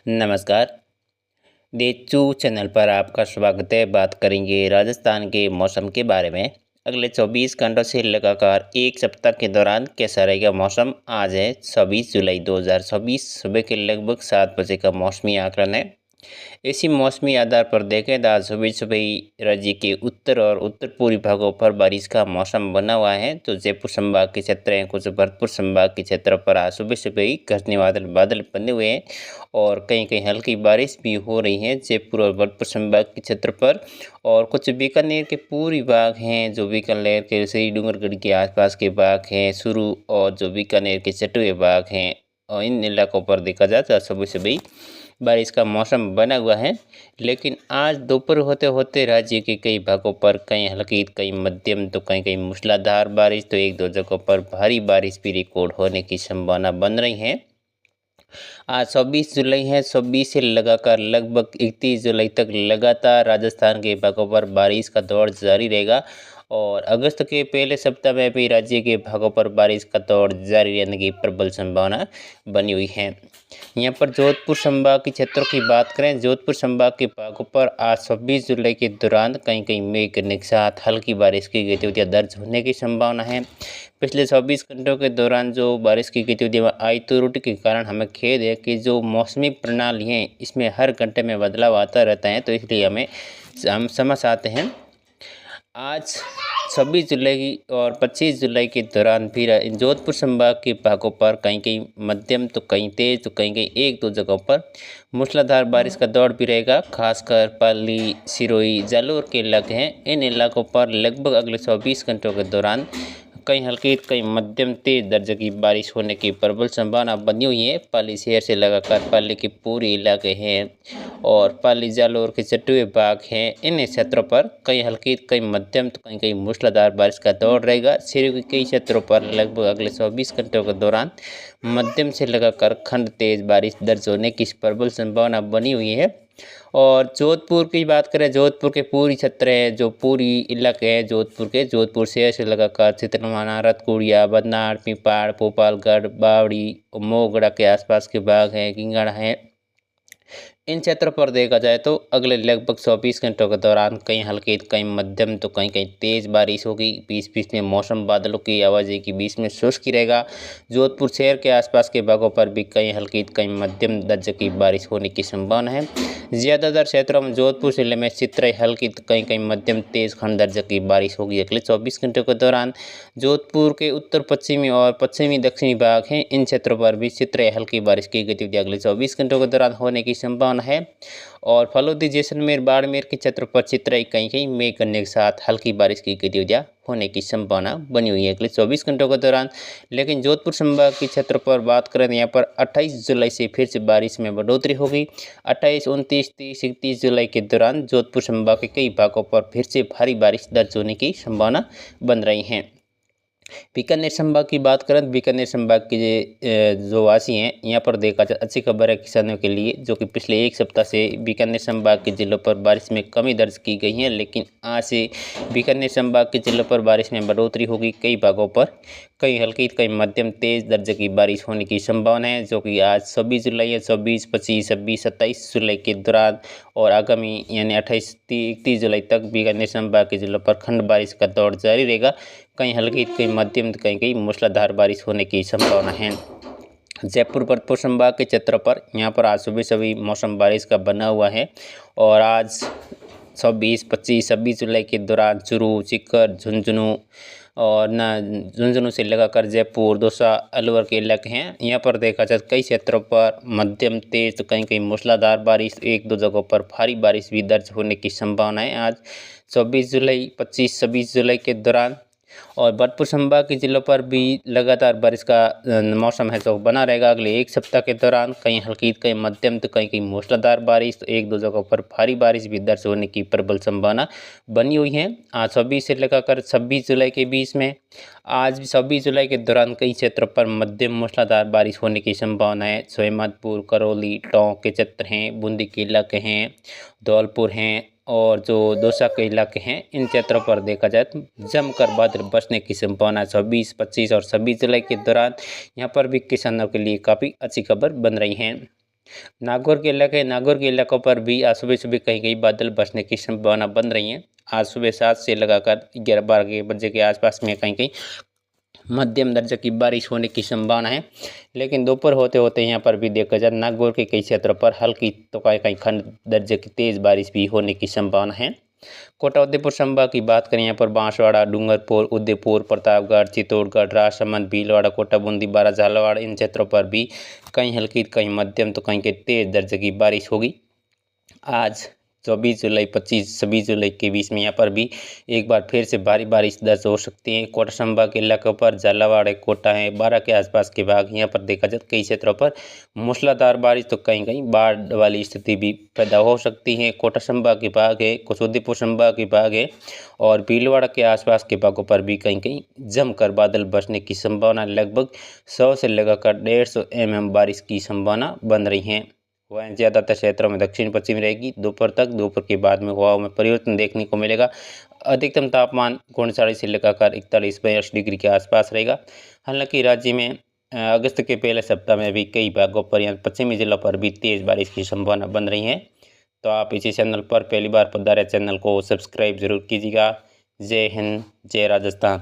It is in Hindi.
नमस्कार। देचू चैनल पर आपका स्वागत है। बात करेंगे राजस्थान के मौसम के बारे में। अगले 24 घंटों से लगातार एक सप्ताह के दौरान कैसा रहेगा मौसम। आज है 26 जुलाई 2024 सुबह के लगभग 7 बजे का मौसमी आकलन है। इसी मौसमी आधार पर देखें तो आज सुबह सुबह ही राज्य के उत्तर और उत्तर पूर्वी भागों पर बारिश का मौसम बना हुआ है। तो जयपुर संभाग के क्षेत्र हैं, कुछ भरतपुर संभाग के क्षेत्र पर आज सुबह सुबह ही घने बादल बने हुए हैं और कहीं कहीं हल्की बारिश भी हो रही है जयपुर और भरतपुर संभाग के क्षेत्र पर। और कुछ बीकानेर के पूर्वी भाग हैं, जो बीकानेर के श्री डूंगरगढ़ के आसपास के भाग हैं शुरू, और जो बीकानेर के चटुए भाग हैं, और इन इलाकों पर देखा जाए तो सुबह सुबह बारिश का मौसम बना हुआ है। लेकिन आज दोपहर होते होते राज्य के कई भागों पर कहीं हल्की, कहीं मध्यम, तो कहीं कहीं मूसलाधार बारिश, तो एक दो जगहों पर भारी बारिश भी रिकॉर्ड होने की संभावना बन रही है। आज 26 जुलाई है। 26 से लगाकर लगभग 31 जुलाई तक लगातार राजस्थान के भागों पर बारिश का दौर जारी रहेगा और अगस्त के पहले सप्ताह में भी राज्य के भागों पर बारिश का दौर जारी रहने की प्रबल संभावना बनी हुई है। यहाँ पर जोधपुर संभाग के क्षेत्रों की बात करें, जोधपुर संभाग के भागों पर आज 26 जुलाई के दौरान कहीं कहीं मेघ के साथ हल्की बारिश की गतिविधियाँ दर्ज होने की संभावना है। पिछले 24 घंटों के दौरान जो बारिश की गतिविधियाँ आई त्रुटि के कारण हमें खेद है कि जो मौसमी प्रणाली है इसमें हर घंटे में बदलाव आता रहता है, तो इसलिए हम समझ आते हैं। आज 26 जुलाई और 25 जुलाई के दौरान भी जोधपुर संभाग के भागों पर कहीं कहीं मध्यम, तो कहीं तेज, तो कहीं कहीं एक दो जगहों पर मूसलाधार बारिश का दौर भी रहेगा। खासकर पाली, सिरोही, जालोर के इलाके हैं, इन इलाकों पर लगभग अगले 24 घंटों के दौरान कहीं हल्की, कहीं मध्यम तेज दर्जे की बारिश होने की प्रबल संभावना बनी हुई है। पाली शहर से लगाकर पाली के पूरे इलाके हैं और पाली, जालोर के चटुए भाग हैं, इन क्षेत्रों पर कहीं हल्की, कहीं मध्यम, तो कहीं कहीं मूसलाधार बारिश का दौर रहेगा। शहर के कई क्षेत्रों पर लगभग अगले 24 घंटों के दौरान मध्यम से लगाकर खंड तेज बारिश दर्ज होने की प्रबल संभावना बनी हुई है। और जोधपुर की बात करें, जोधपुर के पूरी क्षेत्र है, जो पूरी इलाके हैं जोधपुर शहर से लगाकर चित्रमाना, रतकुड़िया, बदनाड़, पिपाड़, भोपालगढ़, बावड़ी, मोगड़ा के आसपास के भाग हैं, किंगड़ हैं, इन क्षेत्रों पर देखा जाए तो अगले लगभग 24 घंटों के दौरान कहीं हल्की, कहीं मध्यम, तो कहीं कहीं तेज बारिश होगी। बीच बीच में मौसम बादलों की आवाज़ी के बीच में शुष्क रहेगा। जोधपुर शहर के आसपास के भागों पर भी कहीं हल्की, कहीं मध्यम दर्जे की बारिश होने की संभावना है। ज़्यादातर क्षेत्रों में जोधपुर जिले में चित्र हल्की, कहीं कहीं मध्यम तेज खंड दर्जे की बारिश होगी अगले 24 घंटों के दौरान। जोधपुर के उत्तर पश्चिमी और पश्चिमी दक्षिणी भाग हैं, इन क्षेत्रों पर भी चित्र हल्की बारिश की गतिविधि अगले 24 घंटों के दौरान होने की संभावना है। और फलोदी, जैसलमेर, बाड़मेर के क्षेत्र पर चित्र कहीं कहीं मेघ करने के साथ हल्की बारिश की गतिविधियां होने की संभावना बनी हुई है अगले 24 घंटों के दौरान। लेकिन जोधपुर संभाग के क्षेत्र पर बात करें, यहाँ पर 28 जुलाई से फिर से बारिश में बढ़ोतरी होगी। 28, 29, 30, 31 जुलाई के दौरान जोधपुर संभाग के कई भागों पर फिर से भारी बारिश दर्ज होने की संभावना बन रही है। बीकानेर संभाग की बात करें, बीकानेर संभाग के जो वासी हैं, यहाँ पर देखा जाए अच्छी खबर है किसानों के लिए, जो कि पिछले एक सप्ताह से बीकानेर संभाग के जिलों पर बारिश में कमी दर्ज की गई है। लेकिन आज से बीकानेर संभाग के जिलों पर बारिश में बढ़ोतरी होगी। कई भागों पर कहीं हल्की, कहीं मध्यम तेज दर्जे की बारिश होने की संभावना है, जो कि आज 26 जुलाई है, 24, 25, 26, 27 जुलाई के दौरान और आगामी यानी 28, 31 जुलाई तक बीकानेर संभाग के जिलों पर खंड बारिश का दौर जारी रहेगा। कहीं हल्की, कहीं मध्यम, कहीं कहीं मूसलाधार बारिश होने की संभावना है। जयपुर भरतपुर संभाग के क्षेत्र पर यहाँ पर आज सुबह सभी मौसम बारिश का बना हुआ है और आज 26, 25, 26 जुलाई के दौरान चूरू, सीकर, झुंझुनू और झुंझुनू से लगाकर जयपुर, दौसा, अलवर के इलाके हैं, यहाँ पर देखा जाए कई क्षेत्रों पर मध्यम तेज, तो कहीं कहीं मूसलाधार बारिश, एक दो जगहों पर भारी बारिश भी दर्ज होने की संभावना है आज 24 जुलाई, 25, 26 जुलाई के दौरान। और भरतपुर संभाग के जिलों पर भी लगातार बारिश का मौसम है जो बना रहेगा अगले एक सप्ताह के दौरान। कहीं हल्की, कहीं मध्यम, तो कहीं कहीं मूसलाधार बारिश, तो एक दो जगहों पर भारी बारिश भी दर्ज होने की प्रबल संभावना बनी हुई है। आज 26 से लगाकर 26 जुलाई के बीच में आज भी 26 जुलाई के दौरान कई क्षेत्रों पर मध्यम मूसलाधार बारिश होने की संभावना है। सोहमतपुर, करौली, टोंक के क्षेत्र हैं, बूंदी के इलाके हैं, धौलपुर हैं और जो दौसा के इलाके हैं, इन क्षेत्रों पर देखा जाए तो जमकर बादल बरसने की संभावना 26, 25 और 26 जुलाई के दौरान यहाँ पर भी किसानों के लिए काफ़ी अच्छी खबर बन रही है। नागौर के इलाकों पर भी आज सुबह कहीं कहीं बादल बरसने की संभावना बन रही है। आज सुबह 7 से लगाकर 11-12 बजे के आसपास में कहीं कहीं मध्यम दर्जे की बारिश होने की संभावना है। लेकिन दोपहर होते होते यहाँ पर भी देखा जाए नागौर के कई क्षेत्रों पर हल्की तो कहीं कहीं खंड दर्जे की तेज बारिश भी होने की संभावना है। कोटा उदयपुर संभाग की बात करें यहाँ पर बांसवाड़ा, डूंगरपुर, उदयपुर, प्रतापगढ़, चित्तौड़गढ़, राजसमंद, भीलवाड़ा, कोटा, बूंदी, बारा, झालावाड़ इन क्षेत्रों पर भी कहीं हल्की कहीं मध्यम तो कहीं के तेज दर्जे की बारिश होगी। आज 24 जुलाई 26 जुलाई के बीच में यहाँ पर भी एक बार फिर से भारी बारिश दर्ज हो सकती है। कोटा संभाग के इलाकों पर झालावाड़ है, कोटा है, बारा के आसपास के भाग यहाँ पर देखा जाए कई क्षेत्रों पर मूसलाधार बारिश तो कहीं कहीं बाढ़ वाली स्थिति भी पैदा हो सकती है। कोटा संभाग के भाग है, कुछ उदयपुर संभाग के भाग है और भीलवाड़ा के आसपास के भागों पर भी कहीं कहीं जमकर बादल बरसने की संभावना लगभग 100 से लगाकर 150 mm बारिश की संभावना बन रही है। वह ज़्यादातर क्षेत्रों में दक्षिण पश्चिम रहेगी। दोपहर के बाद में हवाओं में परिवर्तन देखने को मिलेगा। अधिकतम तापमान 39 से लगाकर 41-42 डिग्री के आसपास रहेगा। हालांकि राज्य में अगस्त के पहले सप्ताह में भी कई भागों पर या पश्चिमी जिलों पर भी तेज बारिश की संभावना बन रही है। तो आप इसी चैनल पर पहली बार पधारे चैनल को सब्सक्राइब जरूर कीजिएगा। जय हिंद, जय राजस्थान।